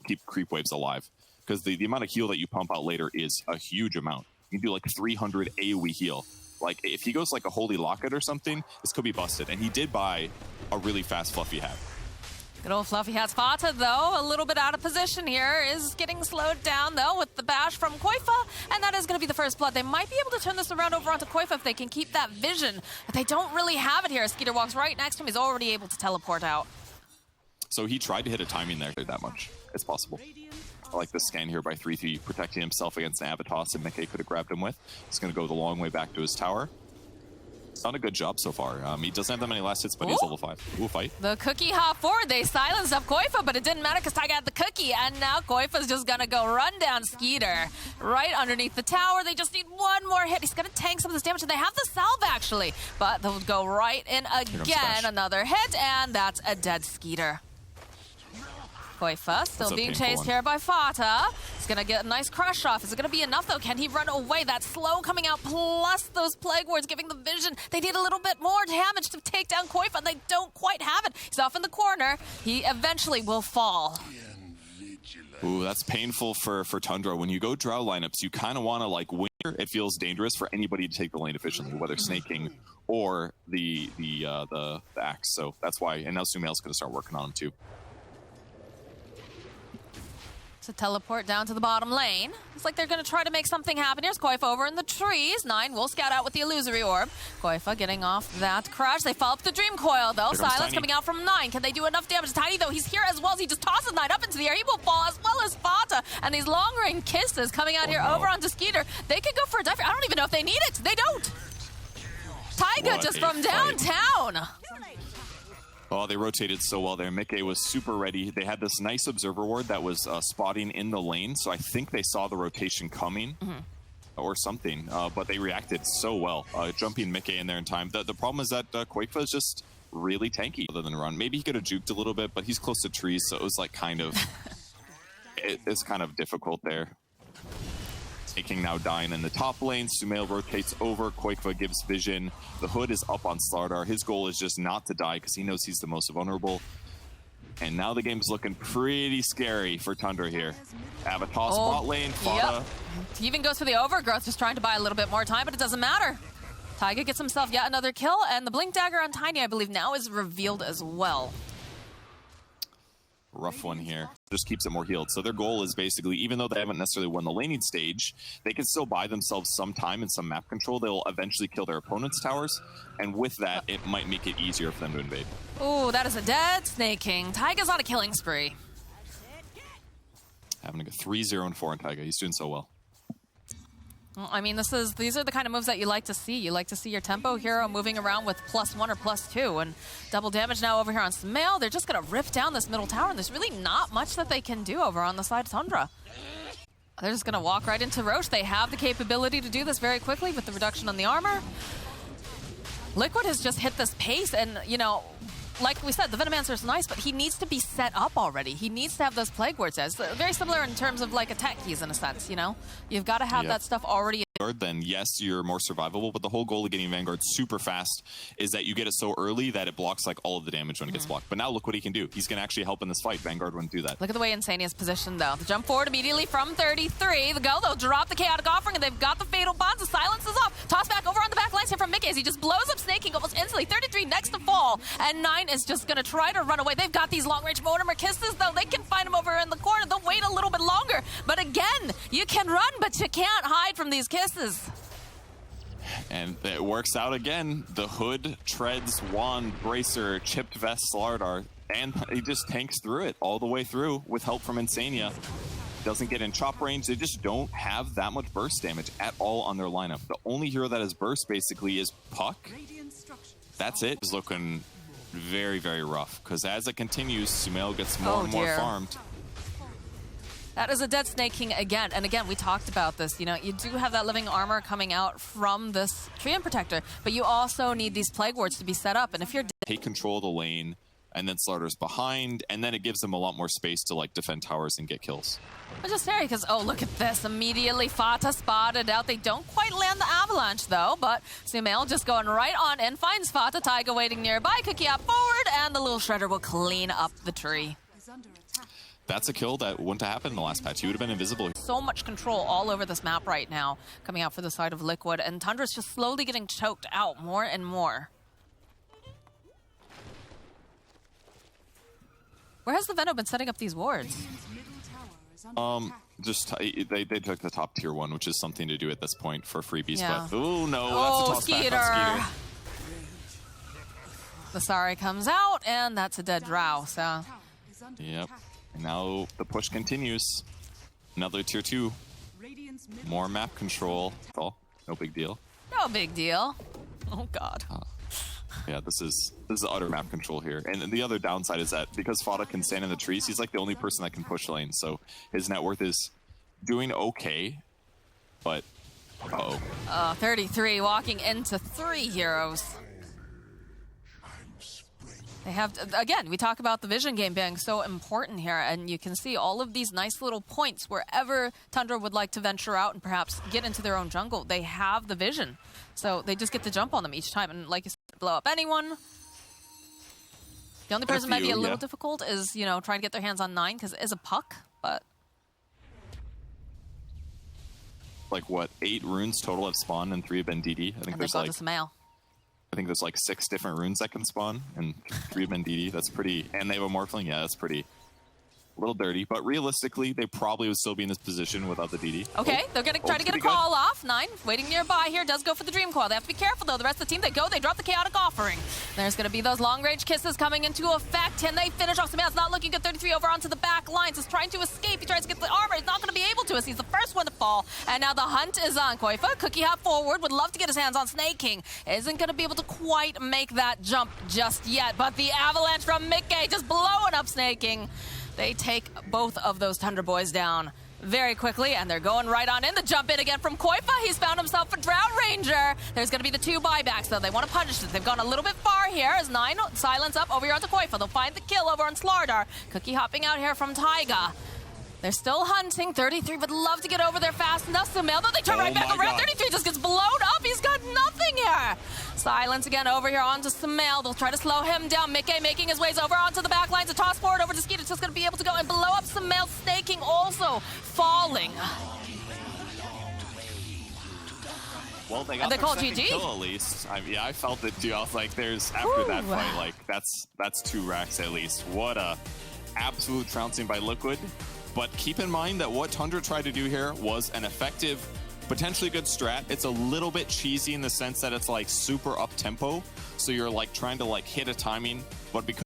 keep creep waves alive. Because the amount of heal that you pump out later is a huge amount. You can do like 300 AoE heal. Like, if he goes like a Holy Locket or something, this could be busted. And he did buy a really fast Fluffy hat. Good old Fluffy hat. Fata, though, a little bit out of position here, is getting slowed down, though, with the bash from Koifa, and that is going to be the first blood. They might be able to turn this around over onto Koifa if they can keep that vision, but they don't really have it here. Skeeter walks right next to him. He's already able to teleport out. So he tried to hit a timing there that much. It's possible. I like the scan here by 3-3, protecting himself against an Avatos and Mickey could have grabbed him with. He's going to go the long way back to his tower. It's done a good job so far. He doesn't have that many last hits, but he's level 5. Ooh, fight. The cookie hop forward. They silenced up Koifa, but it didn't matter because Taiga had the cookie, and now Koifa's just going to go run down Skeeter right underneath the tower. They just need one more hit. He's going to tank some of this damage, and they have the salve, actually. But they'll go right in again. Another hit, and that's a dead Skeeter. Koifa still being chased here by Fata. He's going to get a nice crush off. Is it going to be enough, though? Can he run away? That slow coming out, plus those Plague Wards giving the vision. They need a little bit more damage to take down Koifa, and they don't quite have it. He's off in the corner. He eventually will fall. Ooh, that's painful for Tundra. When you go Drow lineups, you kind of want to, like, win. It feels dangerous for anybody to take the lane efficiently, whether snaking or the axe. So that's why, and now Sumail's going to start working on him, too. To teleport down to the bottom lane. It's like they're going to try to make something happen. Here's Koifa over in the trees. 9 will scout out with the illusory orb. Koifa getting off that crush. They follow up the Dream Coil, though. Silence coming out from 9. Can they do enough damage? Tiny, though, he's here as well as he just tosses 9 up into the air. He will fall as well as Fata. And these long-range kisses coming out here over onto Skeeter. They could go for a dive. I don't even know if they need it. They don't. Taiga just from downtown. Oh, they rotated so well there. Mickey was super ready. They had this nice observer ward that was spotting in the lane, so I think they saw the rotation coming or something, but they reacted so well, jumping Mickey in there in time. The problem is that Koifa is just really tanky other than run. Maybe he could have juked a little bit, but he's close to trees, so it was like kind of... it's kind of difficult there. Taking now dying in the top lane. Sumail rotates over. Koifa gives vision. The hood is up on Slardar. His goal is just not to die because he knows he's the most vulnerable. And now the game's looking pretty scary for Tundra here. Avatos bot lane. Fata. He even goes for the overgrowth, just trying to buy a little bit more time, but it doesn't matter. Taiga gets himself yet another kill, and the Blink Dagger on Tiny, I believe, now is revealed as well. Rough one here. Just keeps it more healed. So their goal is basically, even though they haven't necessarily won the laning stage, they can still buy themselves some time and some map control. They'll eventually kill their opponent's towers, and with that, it might make it easier for them to invade. Ooh, that is a dead Snake King. Taiga's on a killing spree. Having to go 3-0 and 4 on Taiga. He's doing so well. Well, I mean, these are the kind of moves that you like to see. You like to see your tempo hero moving around with +1 or +2, and double damage now over here on Sumail. They're just going to rip down this middle tower, and there's really not much that they can do over on the side of Tundra. They're just going to walk right into Roche. They have the capability to do this very quickly with the reduction on the armor. Liquid has just hit this pace, and, you know, like we said, the Venomancer is nice, but he needs to be set up already. He needs to have those Plague Wards. Very similar in terms of like attack keys in a sense, you know? You've got to have that stuff already. Then yes, you're more survivable, but the whole goal of getting Vanguard super fast is that you get it so early that it blocks like all of the damage when it gets blocked. But now look what he can do. He's going to actually help in this fight. Vanguard wouldn't do that. Look at the way Insania is positioned, though. The jump forward immediately from 33. The go, they'll drop the Chaotic Offering, and they've got the Fatal Bonds. The silence is off. Toss back over on the back lines here from Mickey as he just blows up Snake King almost instantly. 33 next to fall, and 9 is just going to try to run away. They've got these long-range Mortimer kisses, though. They can find him over in the corner. They'll wait a little bit longer. But again, you can run, but you can't hide from these kisses. And it works out again. The hood, treads, wand, bracer, chipped vest, Slardar, and he just tanks through it all the way through with help from Insania. Doesn't get in chop range. They just don't have that much burst damage at all on their lineup. The only hero that has burst basically is Puck. That's it. It's looking very, very rough because as it continues, Sumail gets more and more farmed. That is a dead Snake King again. And again, we talked about this. You know, you do have that living armor coming out from this Treant Protector, but you also need these Plague Wards to be set up. And if you're take control of the lane, and then Slardar's behind, and then it gives them a lot more space to like defend towers and get kills. It's just scary because, oh, look at this. Immediately Fata spotted out. They don't quite land the avalanche, though, but Sumail just going right on in, finds Fata. Taiga waiting nearby. Cookie up forward, and the little shredder will clean up the tree. that's a kill that wouldn't have happened in the last patch. He would have been invisible. So much control all over this map right now, coming out for the side of Liquid, and Tundra's just slowly getting choked out more and more. Where has the Veno been setting up these wards? Just they took the top tier one, which is something to do at this point for freebies. Yeah. But oh no, Oh, that's a toss back on The Sari comes out, and that's a dead drow. So. Yep. And now the push continues. Another tier 2. More map control. Oh, no big deal. No big deal. Oh god. Yeah, this is utter map control here. And the other downside is that because Fada can stand in the trees, he's like the only person that can push lane. So his net worth is doing okay, but 33 walking into 3 heroes. They have, again, we talk about the vision game being so important here, and you can see all of these nice little points wherever Tundra would like to venture out and perhaps get into their own jungle. They have the vision, so they just get to jump on them each time, and like you said, blow up anyone. The only person might be a little difficult is, you know, trying to get their hands on 9, because it is a puck, but... Like, what, 8 runes total have spawned and 3 have been DD? I think there's like... I think there's like 6 different runes that can spawn, and 3 have been DD. That's pretty... And they have a Morphling? Yeah, that's pretty... A little dirty, but realistically, they probably would still be in this position without the DD. Okay, they're going to try to get a call off. 9, waiting nearby here, does go for the Dream Coil. They have to be careful, though. The rest of the team, they drop the Chaotic Offering. There's going to be those long-range kisses coming into effect, and they finish off. It's not looking good. 33 over onto the back lines. He's trying to escape. He tries to get the armor. He's not going to be able to, as he's the first one to fall. And now the hunt is on Koifa. Cookie hop forward, would love to get his hands on Snake King. Isn't going to be able to quite make that jump just yet, but the avalanche from Mickey just blowing up Snake King. They take both of those Tundra boys down very quickly, and they're going right on in. The jump in again from Koifa. He's found himself a Drought Ranger. There's going to be the 2 buybacks, though. They want to punish it. They've gone a little bit far here as 9 silence up over here onto Koifa. They'll find the kill over on Slardar. Cookie hopping out here from Taiga. They're still hunting. 33 would love to get over there fast enough. Sumail, though, they turn right back around. 33 just gets blown up. He's got nothing here. Silence again over here onto Sumail. They'll try to slow him down. Mickey making his ways over onto the back lines. A toss forward over to Skeeter. Just going to be able to go and blow up Sumail. Snake King also falling. Well, they got their second kill at least. I felt it too. I was like, after that fight, like, that's 2 racks at least. What a absolute trouncing by Liquid. But keep in mind that what Tundra tried to do here was an effective, potentially good strat. It's a little bit cheesy in the sense that it's like super up tempo. So you're like trying to like hit a timing, but because